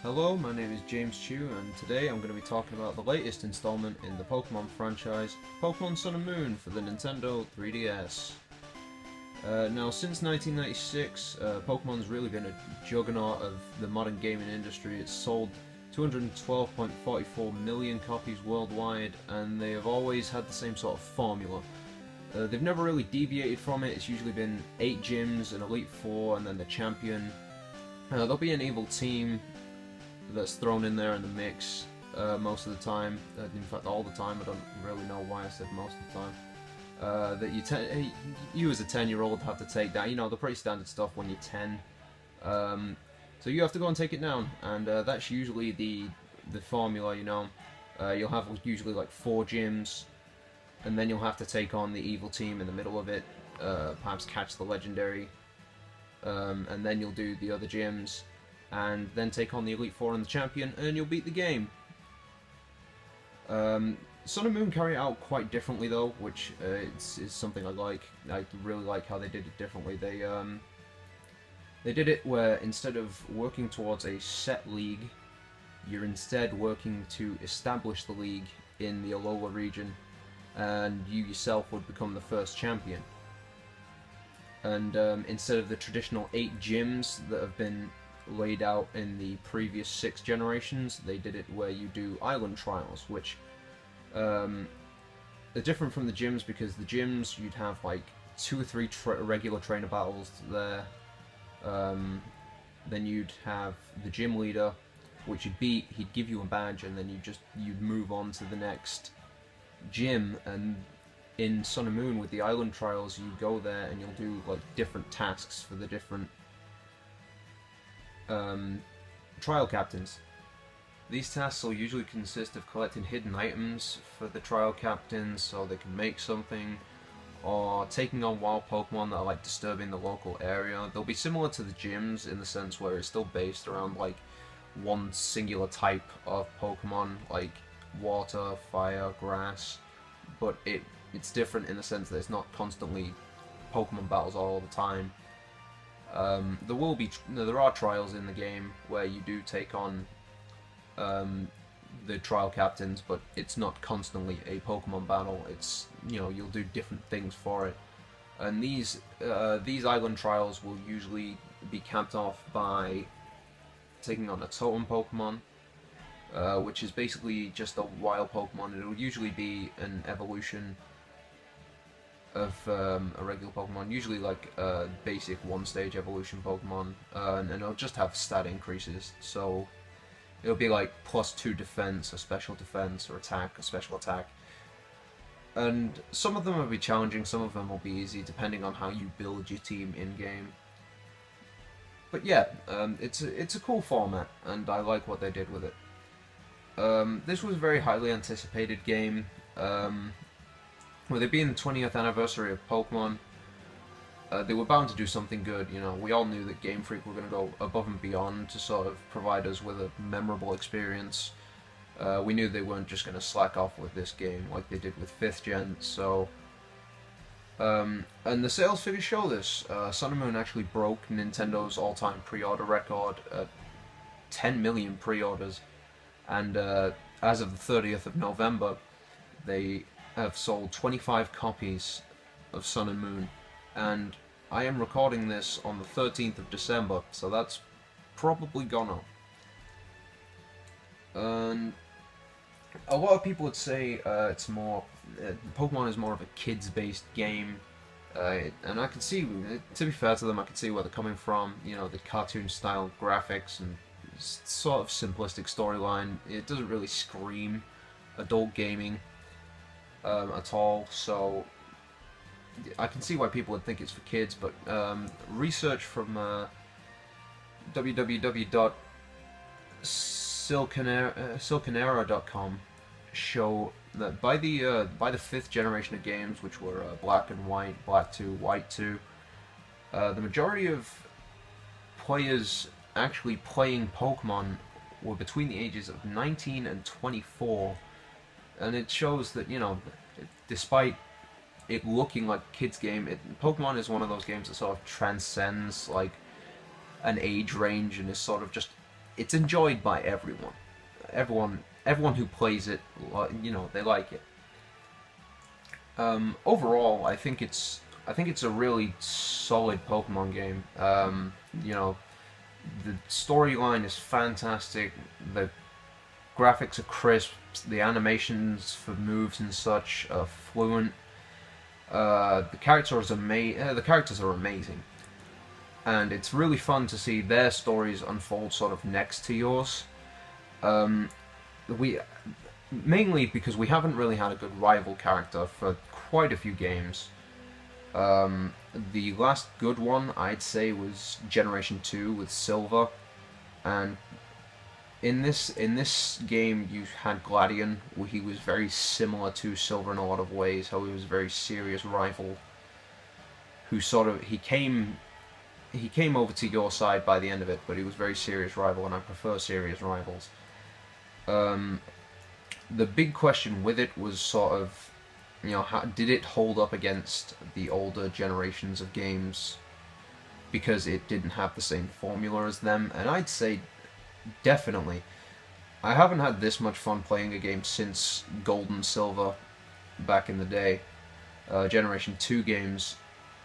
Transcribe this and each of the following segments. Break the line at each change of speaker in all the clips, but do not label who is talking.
Hello, my name is James Chu, and today I'm going to be talking about the latest installment in the Pokemon franchise, Pokemon Sun and Moon for the Nintendo 3DS. Now, since 1996, Pokemon's really been a juggernaut of the modern gaming industry. It's sold 212.44 million copies worldwide, and they have always had the same sort of formula. They've never really deviated from it. It's usually been 8 gyms, an Elite Four, and then the champion. There'll be an evil team that's thrown in there in the mix most of the time. In fact, all the time. I don't really know why I said most of the time. That you as a 10-year-old have to take down. You know, the pretty standard stuff when you're 10. So you have to go and take it down, and that's usually the formula. You know, you'll have usually like 4 gyms, and then you'll have to take on the evil team in the middle of it. Perhaps catch the legendary, and then you'll do the other gyms, and then take on the Elite Four and the champion, and you'll beat the game. Sun and Moon carry it out quite differently though, which is something I like. I really like how they did it differently. They did it where instead of working towards a set league, you're instead working to establish the league in the Alola region, and you yourself would become the first champion. And instead of the traditional 8 gyms that have been laid out in the previous 6 generations, they did it where you do island trials, which are different from the gyms, because the gyms you'd have like 2 or 3 regular trainer battles there. Then you'd have the gym leader, which you'd beat. He'd give you a badge, and then you'd move on to the next gym. And in Sun and Moon with the island trials, you go there and you'll do like different tasks for the different trial captains. These tasks will usually consist of collecting hidden items for the trial captains so they can make something, or taking on wild Pokemon that are like disturbing the local area. They'll be similar to the gyms in the sense where it's still based around like one singular type of Pokemon, like water, fire, grass, but it's different in the sense that it's not constantly Pokemon battles all the time. There are trials in the game where you do take on the trial captains, but it's not constantly a Pokemon battle. It's, you know, you'll do different things for it. And these island trials will usually be capped off by taking on a totem Pokemon, which is basically just a wild Pokemon. It'll usually be an evolution of a regular Pokemon, usually like a basic 1-stage evolution Pokemon, and it'll just have stat increases. So it'll be like +2 defense, a special defense, or attack, a special attack. And some of them will be challenging, some of them will be easy, depending on how you build your team in-game. But yeah, it's a cool format, and I like what they did with it. This was a very highly anticipated game. With it being the 20th anniversary of Pokemon, they were bound to do something good. You know, we all knew that Game Freak were going to go above and beyond to sort of provide us with a memorable experience. We knew they weren't just going to slack off with this game like they did with 5th Gen, so... and the sales figures show this. Sun and Moon actually broke Nintendo's all-time pre-order record at 10 million pre-orders, and as of the 30th of November, they have sold 25 copies of Sun and Moon, and I am recording this on the 13th of December, so that's probably gone up. And a lot of people would say it's more Pokemon is more of a kids-based game, and I can see, to be fair to them, I can see where they're coming from. You know, the cartoon-style graphics and sort of simplistic storyline. It doesn't really scream adult gaming at all, so I can see why people would think it's for kids. But research from www.silconera.com show that by the 5th generation of games, which were Black and White, Black 2, White 2, the majority of players actually playing Pokemon were between the ages of 19 and 24. And it shows that, you know, despite it looking like a kid's game, Pokemon is one of those games that sort of transcends like an age range and is sort of just it's enjoyed by everyone. Everyone who plays it, they like it. Overall, I think it's a really solid Pokemon game. The storyline is fantastic. The graphics are crisp. The animations for moves and such are fluent. The characters are amazing, and it's really fun to see their stories unfold sort of next to yours. We Mainly because we haven't really had a good rival character for quite a few games. The last good one I'd say was Generation 2 with Silver, and in this game you had Gladion, where he was very similar to Silver in a lot of ways, how he was a very serious rival who sort of he came over to your side by the end of it, but he was a very serious rival, and I prefer serious rivals. The big question with it was sort of, how did it hold up against the older generations of games, because it didn't have the same formula as them, and I'd say definitely. I haven't had this much fun playing a game since Gold and Silver back in the day, Generation 2 games,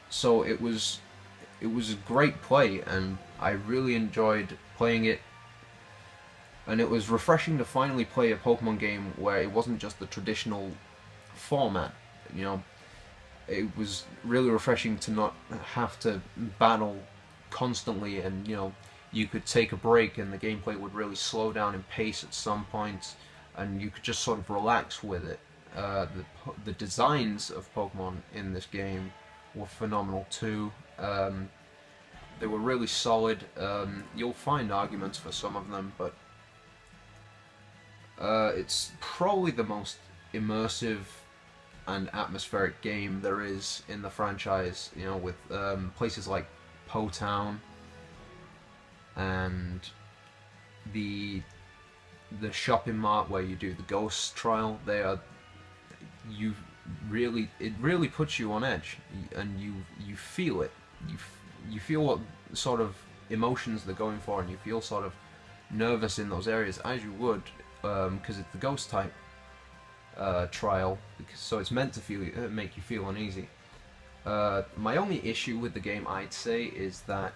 so it was a great play, and I really enjoyed playing it. And it was refreshing to finally play a Pokemon game where it wasn't just the traditional format. It was really refreshing to not have to battle constantly, and you could take a break and the gameplay would really slow down in pace at some points, and you could just sort of relax with it. The designs of Pokemon in this game were phenomenal too. They were really solid. You'll find arguments for some of them, but it's probably the most immersive and atmospheric game there is in the franchise, with places like Po Town and the shopping mart where you do the ghost trial. It really puts you on edge, and you feel it. You feel what sort of emotions they're going for, and you feel sort of nervous in those areas, as you would, because it's the ghost type trial, so it's meant to make you feel uneasy. My only issue with the game, I'd say, is that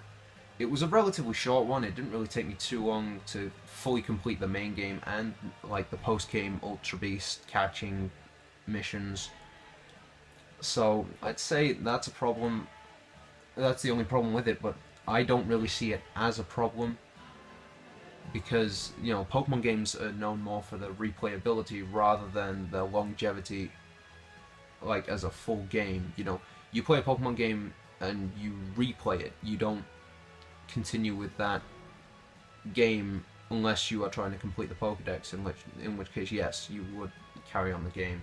it was a relatively short one. It didn't really take me too long to fully complete the main game and like the post-game Ultra Beast catching missions. So I'd say that's a problem. That's the only problem with it, but I don't really see it as a problem, because Pokemon games are known more for the replayability rather than the longevity, like as a full game. You play a Pokemon game and you replay it. You don't continue with that game unless you are trying to complete the Pokédex, in which case, yes, you would carry on the game.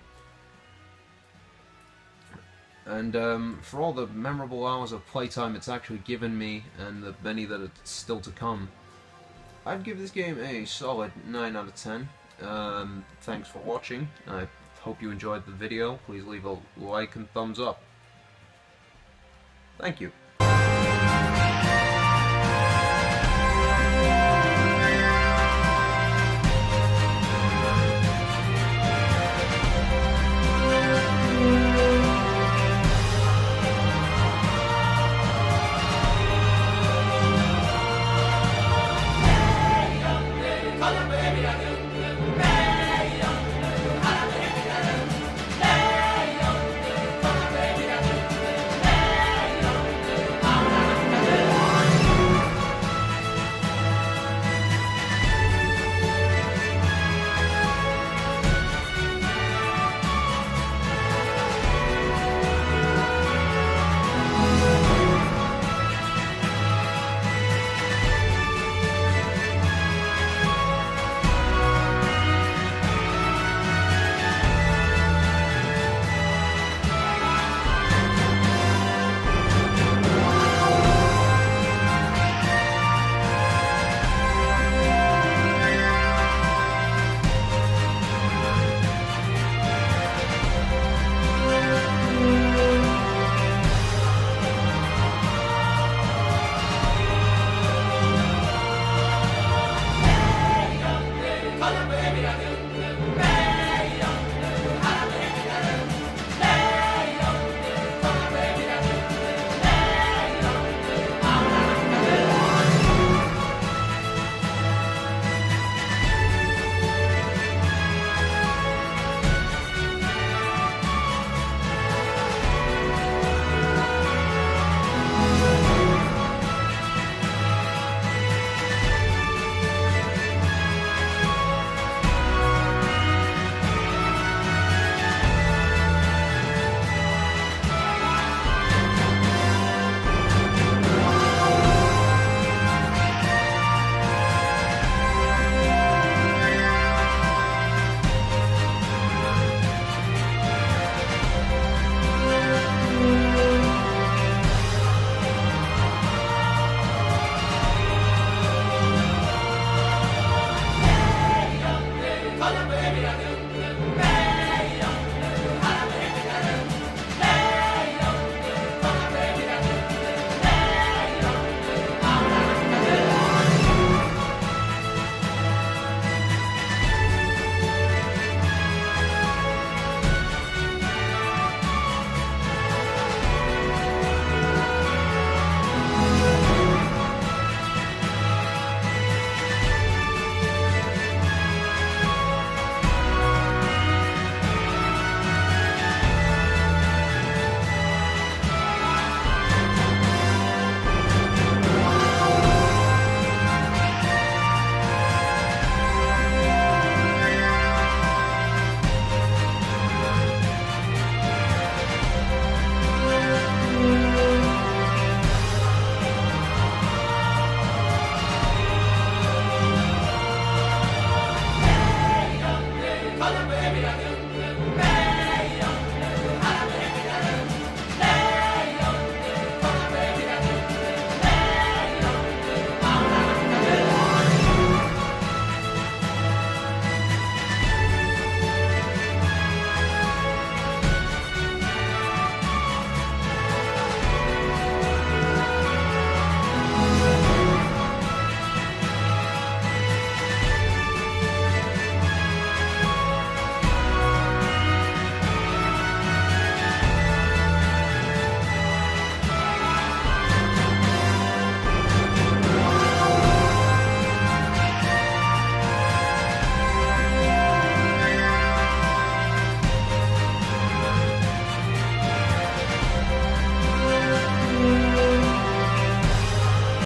And for all the memorable hours of playtime it's actually given me, and the many that are still to come, I'd give this game a solid 9 out of 10. Thanks for watching. I hope you enjoyed the video. Please leave a like and thumbs up. Thank you.